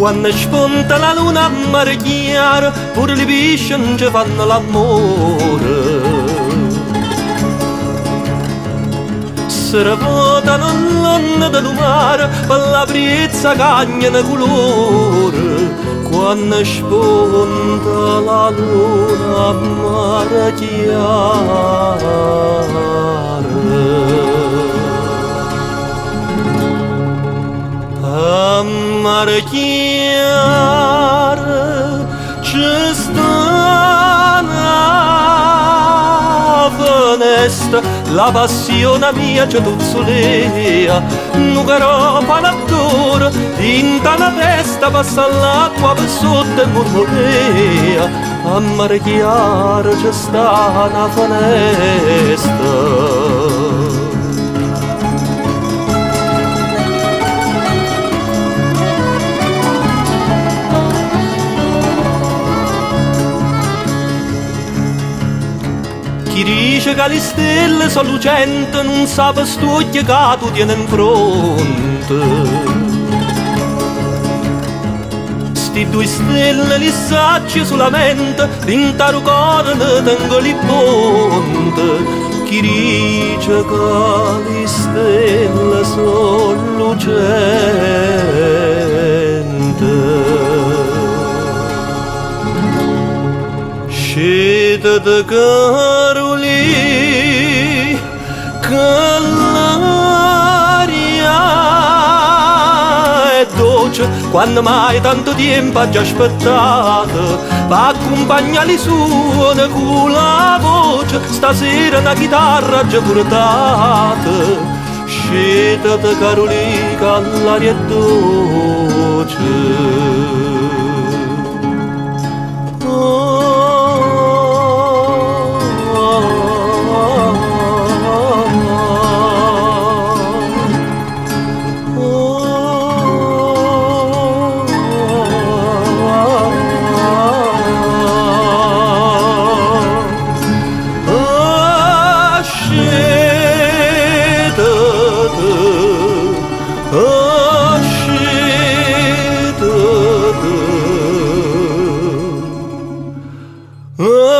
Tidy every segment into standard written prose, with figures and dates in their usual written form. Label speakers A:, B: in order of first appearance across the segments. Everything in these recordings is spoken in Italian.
A: Quando spunta la luna a mare chiaro, pure le pesci non ci fanno l'amore. Se votano l'onda del mare, per la brezza cagnano colore. Quando spunta la luna a mare chiaro. A mare chiaro ci sta una finestra, la passione mia c'è tuzzolea, un caro panattore, tinta la testa, passa l'acqua per sotto e mormorea. A mare chiaro ci sta una finestra. Chi dice che le stelle sono lucenti non sa per stucchio che tu tieni in fronte. Sti due stelle li sacci solamente, d'intero cuore ne tengo li ponte. Chi dice che le stelle sono lucenti. Scete caroli, che l'aria è dolce, quando mai tanto tempo ha già aspettato, va accompagnare i suoni con la voce, stasera una chitarra ha già portata. Scete caroli, che l'aria è dolce.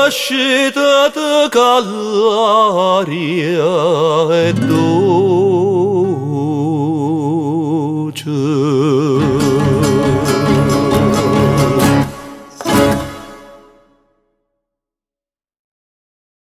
A: Ascettate che l'aria è dolce.